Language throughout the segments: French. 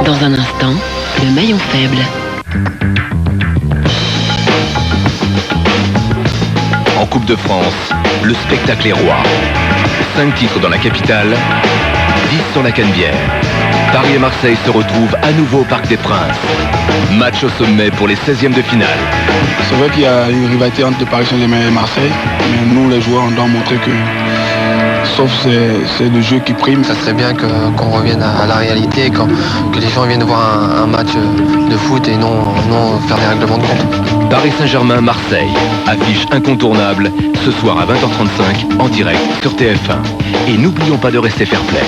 Dans un instant, le maillon faible. En Coupe de France, le spectacle est roi. 5 titres dans la capitale, 10 sur la Canebière. Paris et Marseille se retrouvent à nouveau au Parc des Princes. Match au sommet pour les 16e de finale. C'est vrai qu'il y a une rivalité entre Paris Saint-Germain et Marseille, mais nous les joueurs on doit montrer que sauf c'est le jeu qui prime. Ça serait bien qu'on revienne à la réalité, que les gens viennent voir un match de foot et non faire des règlements de compte. Paris Saint-Germain-Marseille, affiche incontournable, ce soir à 20h35 en direct sur TF1. Et n'oublions pas de rester fair-play.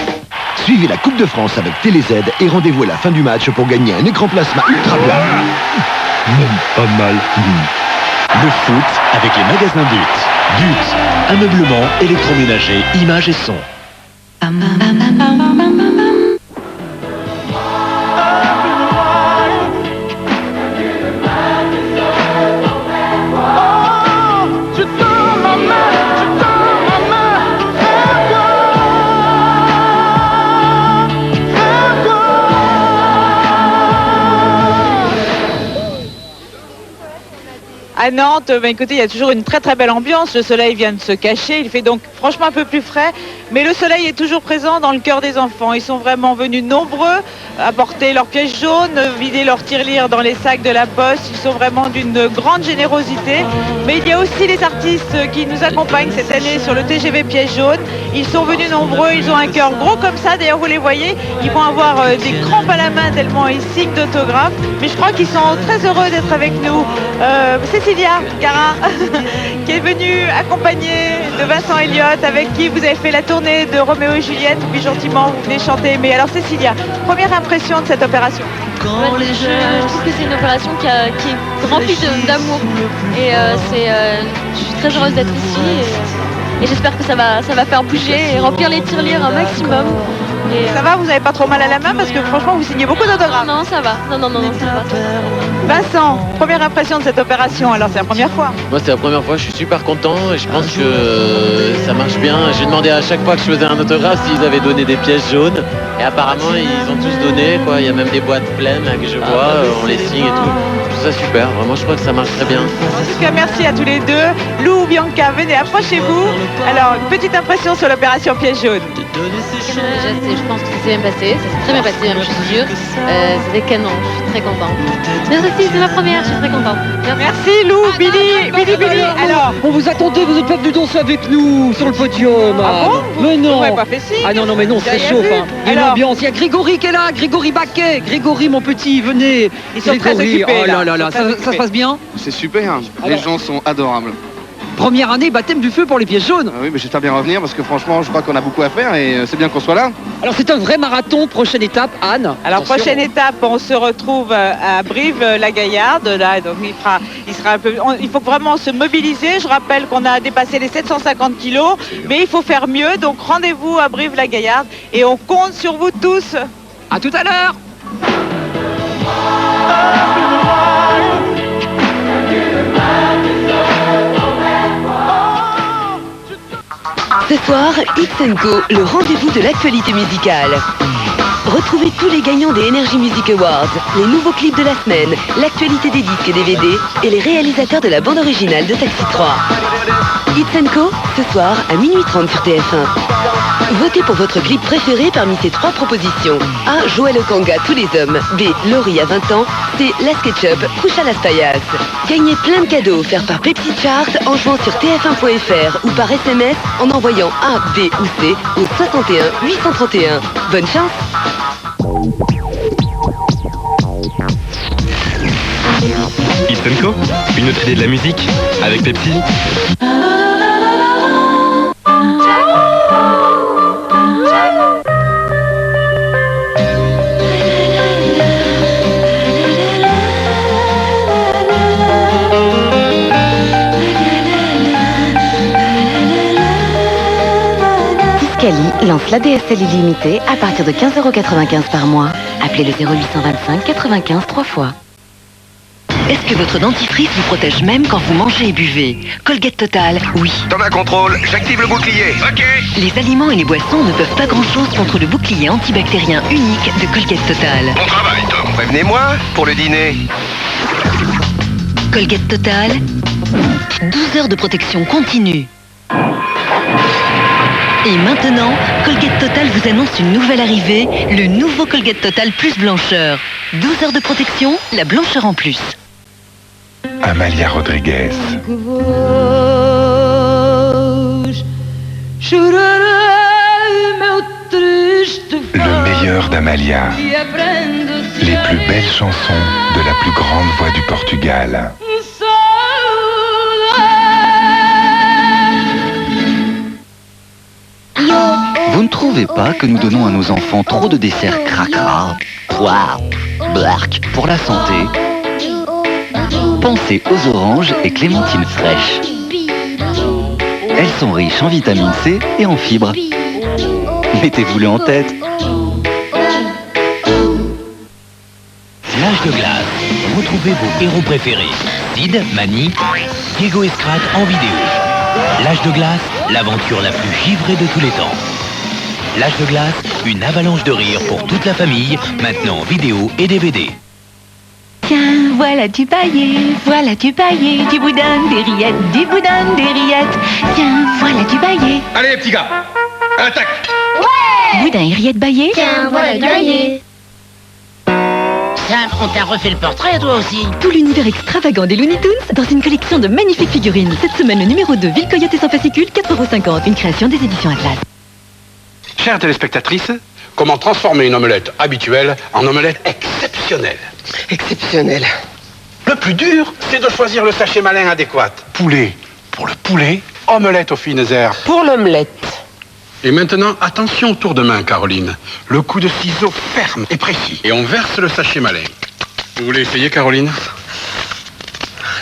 Suivez la Coupe de France avec TéléZ et rendez-vous à la fin du match pour gagner un écran plasma ultra plat. Pas mal. Le foot avec les magasins But. But, ameublement, électroménager, images et son. À Nantes, écoutez, il y a toujours une très très belle ambiance. Le soleil vient de se cacher. Il fait donc franchement un peu plus frais. Mais le soleil est toujours présent dans le cœur des enfants. Ils sont vraiment venus nombreux apporter leurs pièces jaunes, vider leurs tirelires dans les sacs de la poste. Ils sont vraiment d'une grande générosité. Mais il y a aussi les artistes qui nous accompagnent cette année sur le TGV pièces jaunes. Ils sont venus nombreux. Ils ont un cœur gros comme ça. D'ailleurs, vous les voyez. Ils vont avoir des crampes à la main tellement ils signent d'autographes. Mais je crois qu'ils sont très heureux d'être avec nous. Cécilia Gara qui est venue accompagnée de Vincent Elliott avec qui vous avez fait la tournée de Roméo et Juliette, puis gentiment vous venez chanter. Mais alors Cécilia, première impression de cette opération? Je trouve que c'est une opération qui est remplie d'amour et je suis très heureuse d'être ici et j'espère que ça va faire bouger et remplir les tirelires un maximum. Ça va, vous n'avez pas trop mal à la main parce que franchement vous signez beaucoup d'autographes. Non, ça va. Non, ça va. Vincent, première impression de cette opération, alors c'est la première fois? Moi c'est la première fois, je suis super content et je pense que ça marche bien. J'ai demandé à chaque fois que je faisais un autographe s'ils avaient donné des pièces jaunes et apparemment ils ont tous donné quoi. Il y a même des boîtes pleines là, que je vois, on les signe et tout. Je trouve ça super, vraiment je crois que ça marche très bien. En tout cas merci à tous les deux. Lou, Bianca, venez, approchez-vous. Alors une petite impression sur l'opération pièces jaunes. Je pense que ça s'est bien passé, ça s'est très bien passé, je suis sûre. C'était canon, je suis très contente. Mais aussi, c'est ma première, je suis très contente. Merci Lou, Billy. Alors, on vous attendait, vous êtes pas venu danser avec nous sur le podium. Ah bon? Mais non. Vous m'avez pas fait signe. Ah non, mais non, c'est chaud. Il y a une ambiance. Il y a Grégory qui est là, Grégory Baquet. Grégory, mon petit, venez. Ils sont très occupés, oh là, ça se passe bien? C'est super, les gens sont adorables. Première année, baptême du feu pour les pièces jaunes. Oui, mais j'espère bien revenir parce que franchement, je crois qu'on a beaucoup à faire et c'est bien qu'on soit là. Alors c'est un vrai marathon, prochaine étape, Anne. Alors prochaine étape, on se retrouve à Brive-la-Gaillarde. Là, donc il sera un peu. Il faut vraiment se mobiliser. Je rappelle qu'on a dépassé les 750 kilos, mais il faut faire mieux. Donc rendez-vous à Brive-la-Gaillarde et on compte sur vous tous. À tout à l'heure. Ce soir, It's & Co, le rendez-vous de l'actualité musicale. Retrouvez tous les gagnants des Energy Music Awards, les nouveaux clips de la semaine, l'actualité des disques et DVD et les réalisateurs de la bande originale de Taxi 3. It's & Co, ce soir à minuit 30 sur TF1. Votez pour votre clip préféré parmi ces 3 propositions. A. Joël Okanga, Tous les hommes. B. Laurie à 20 ans. C. La SketchUp, Coucha Las Payas. Gagnez plein de cadeaux offerts par Pepsi Chart en jouant sur tf1.fr ou par SMS en envoyant A, B ou C au 61 831. Bonne chance. It's & Co, une autre idée de la musique avec Pepsi. Tiscali lance l'ADSL illimité à partir de 15,95 € par mois. Appelez le 0825 95 3 fois. Est-ce que votre dentifrice vous protège même quand vous mangez et buvez? Colgate Total, oui. Thomas contrôle, j'active le bouclier. Ok. Les aliments et les boissons ne peuvent pas grand-chose contre le bouclier antibactérien unique de Colgate Total. Bon travail, Tom. Prévenez-moi pour le dîner. Colgate Total, 12 heures de protection continue. Et maintenant, Colgate Total vous annonce une nouvelle arrivée, le nouveau Colgate Total Plus Blancheur. 12 heures de protection, la blancheur en plus. Amalia Rodriguez. Le meilleur d'Amalia. Les plus belles chansons de la plus grande voix du Portugal. Vous ne trouvez pas que nous donnons à nos enfants trop de desserts cracra, poire, blark pour la santé? Pensez aux oranges et clémentines fraîches. Elles sont riches en vitamine C et en fibres. Mettez-vous-le en tête. L'âge de glace. Retrouvez vos héros préférés. Sid, Manny, Diego et Scrat en vidéo. L'âge de glace, l'aventure la plus givrée de tous les temps. L'âge de glace, une avalanche de rire pour toute la famille, maintenant en vidéo et DVD. Tiens, voilà du paillet, du boudin, des rillettes, du boudin, des rillettes. Tiens, voilà du paillet. Allez, les petits gars, à l'attaque. Ouais. Boudin et rillettes baillées. Tiens, voilà du paillet. Sam, on t'a refait le portrait, toi aussi. Tout l'univers extravagant des Looney Tunes dans une collection de magnifiques figurines. Cette semaine, le numéro 2, Ville Coyote et sans fascicule, 4,50 €. Une création des éditions Atlas. Chères téléspectatrices, comment transformer une omelette habituelle en omelette exceptionnelle? Exceptionnelle. Le plus dur, c'est de choisir le sachet malin adéquat. Poulet pour le poulet, omelette aux fines herbes pour l'omelette. Et maintenant, attention au tour de main, Caroline. Le coup de ciseau ferme et précis. Et on verse le sachet malin. Vous voulez essayer, Caroline?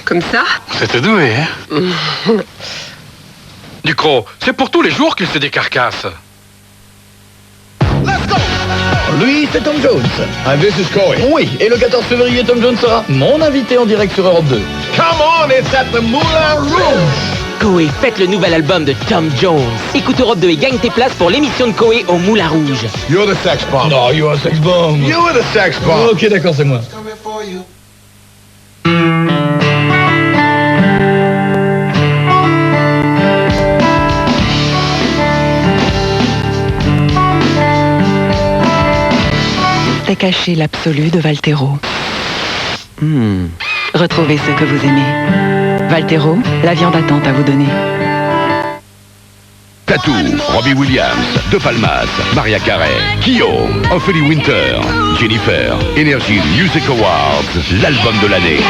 Comme ça? C'est doué, hein? Ducrot, c'est pour tous les jours qu'il se décarcasse. Lui, c'est Tom Jones. And this is Coy. Oui, et le 14 février, Tom Jones sera mon invité en direct sur Europe 2. Come on, it's at the Moulin Rouge. Coé fête le nouvel album de Tom Jones. Écoute Europe 2 et gagne tes places pour l'émission de Coé au Moulin Rouge. You're the sex bomb. No, you're a sex bomb. You're the sex bomb. Ok, d'accord, c'est moi. C'est caché l'absolu de Valtero. Retrouvez ce que vous aimez. Valtero, la viande attente à vous donner. Tattoo, Robbie Williams, De Palmas, Maria Carey, Kyo, Ophélie Winter, Jennifer, Energy Music Awards, l'album de l'année.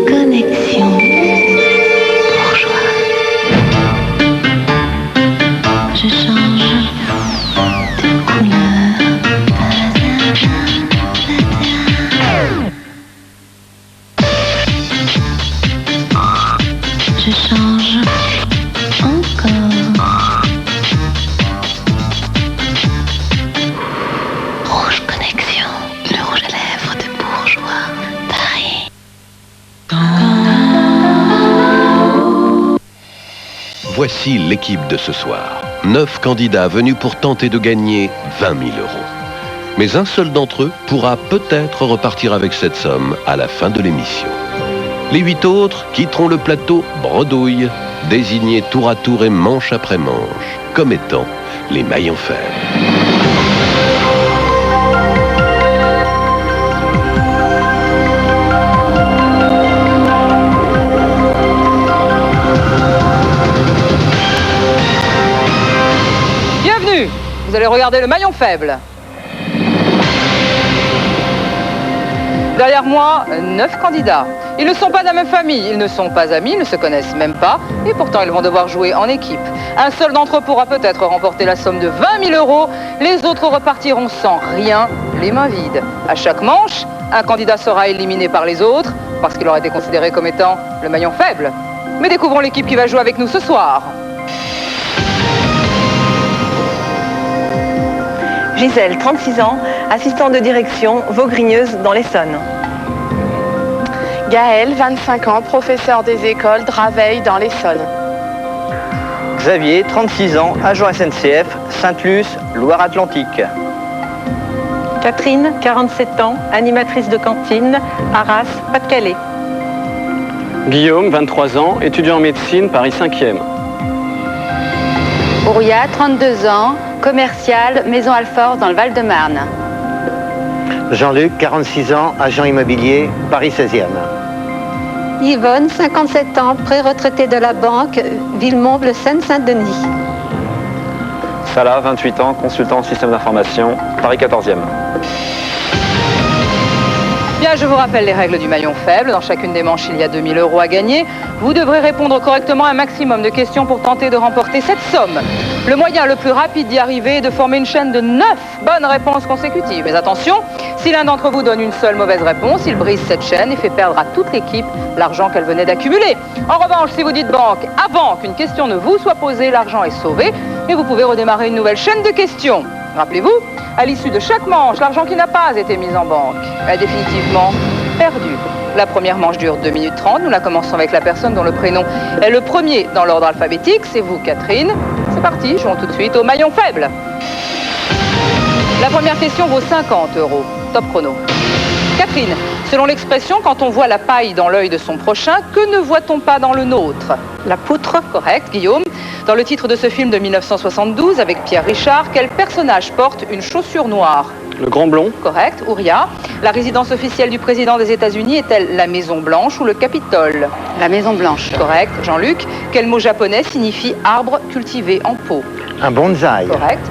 Connexion. Bourgeois. Je change de couleur. Je change encore. Rouge Connexion, le rouge à lèvres de Bourgeois, Paris. Voici l'équipe de ce soir. 9 candidats venus pour tenter de gagner 20 000 €. Mais un seul d'entre eux pourra peut-être repartir avec cette somme à la fin de l'émission. Les 8 autres quitteront le plateau bredouille, désignés tour à tour et manche après manche, comme étant les maillons faibles. Bienvenue. Vous allez regarder le maillon faible. Derrière moi, 9 candidats. Ils ne sont pas de la même famille, ils ne sont pas amis, ils ne se connaissent même pas, et pourtant ils vont devoir jouer en équipe. Un seul d'entre eux pourra peut-être remporter la somme de 20 000 €, les autres repartiront sans rien, les mains vides. À chaque manche, un candidat sera éliminé par les autres, parce qu'il aura été considéré comme étant le maillon faible. Mais découvrons l'équipe qui va jouer avec nous ce soir. Gisèle, 36 ans, assistant de direction, Vaugrineuse dans l'Essonne. Gaël, 25 ans, professeur des écoles, Draveil dans l'Essonne. Xavier, 36 ans, agent SNCF, Sainte-Luce, Loire-Atlantique. Catherine, 47 ans, animatrice de cantine, Arras, Pas-de-Calais. Guillaume, 23 ans, étudiant en médecine, Paris 5e. Auria, 32 ans, commercial, Maison Alfort dans le Val-de-Marne. Jean-Luc, 46 ans, agent immobilier, Paris 16e. Yvonne, 57 ans, pré-retraitée de la banque, Villemomble, Seine-Saint-Denis. Salah, 28 ans, consultant en système d'information, Paris 14e. Bien, je vous rappelle les règles du maillon faible. Dans chacune des manches, il y a 2000 € à gagner. Vous devrez répondre correctement à un maximum de questions pour tenter de remporter cette somme. Le moyen le plus rapide d'y arriver est de former une chaîne de 9 bonnes réponses consécutives. Mais attention, si l'un d'entre vous donne une seule mauvaise réponse, il brise cette chaîne et fait perdre à toute l'équipe l'argent qu'elle venait d'accumuler. En revanche, si vous dites banque avant qu'une question ne vous soit posée, l'argent est sauvé et vous pouvez redémarrer une nouvelle chaîne de questions. Rappelez-vous, à l'issue de chaque manche, l'argent qui n'a pas été mis en banque est définitivement perdu. La première manche dure 2 minutes 30. Nous la commençons avec la personne dont le prénom est le premier dans l'ordre alphabétique. C'est vous, Catherine. C'est parti, jouons tout de suite au maillon faible. La première question vaut 50 €. Top chrono. Catherine, selon l'expression, quand on voit la paille dans l'œil de son prochain, que ne voit-on pas dans le nôtre? La poutre. Correct. Guillaume, dans le titre de ce film de 1972 avec Pierre Richard, quel personnage porte une chaussure noire? Le Grand Blond. Correct. Ouria, la résidence officielle du président des États-Unis est-elle la Maison Blanche ou le Capitole? La Maison Blanche. Correct. Jean-Luc, quel mot japonais signifie arbre cultivé en pot? Un bonsaï. Correct.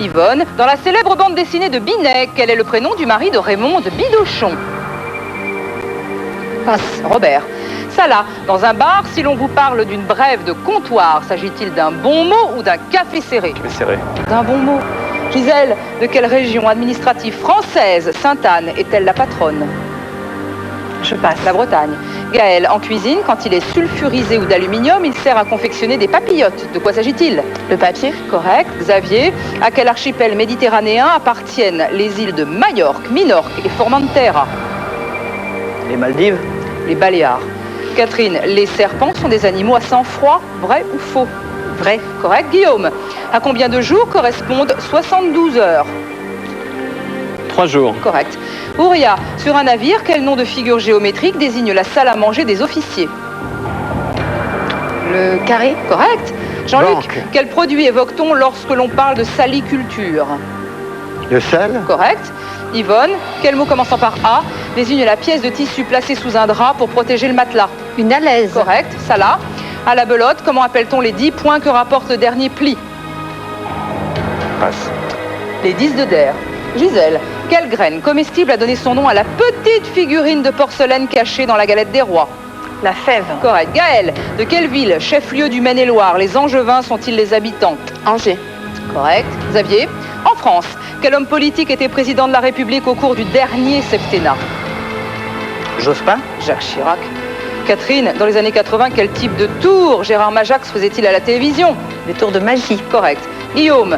Yvonne, dans la célèbre bande dessinée de Binet, quel est le prénom du mari de Raymond de Bidochon? Passe. Robert. Salah, dans un bar, si l'on vous parle d'une brève de comptoir, s'agit-il d'un bon mot ou d'un café serré? Café serré. D'un bon mot. Gisèle, de quelle région administrative française Sainte-Anne est-elle la patronne? Je passe. La Bretagne. Gaël, en cuisine, quand il est sulfurisé ou d'aluminium, il sert à confectionner des papillotes. De quoi s'agit-il? Le papier. Correct. Xavier, à quel archipel méditerranéen appartiennent les îles de Majorque, Minorque et Formentera? Les Maldives. Les Baléares. Catherine, les serpents sont des animaux à sang froid, vrai ou faux? Vrai. Correct. Guillaume, à combien de jours correspondent 72 heures? 3 jours. Correct. Ouria, sur un navire, quel nom de figure géométrique désigne la salle à manger des officiers? Le carré. Correct. Jean-Luc, quel produit évoque-t-on lorsque l'on parle de saliculture? Le sel. Correct. Yvonne, quel mot commençant par A désigne la pièce de tissu placée sous un drap pour protéger le matelas? Une alaise. Correct. Salah, à la belote, comment appelle-t-on les 10 points que rapporte le dernier pli? Passe. Les 10 de Der. Gisèle, quelle graine comestible a donné son nom à la petite figurine de porcelaine cachée dans la galette des rois? La fève. Correct. Gaël, de quelle ville, chef-lieu du Maine-et-Loire, les Angevins sont-ils les habitants? Angers. Correct. Xavier, en France, quel homme politique était président de la République au cours du dernier septennat? Jospin. Jacques Chirac. Catherine, dans les années 80, quel type de tour Gérard Majax faisait-il à la télévision? Des tours de magie. Correct. Guillaume,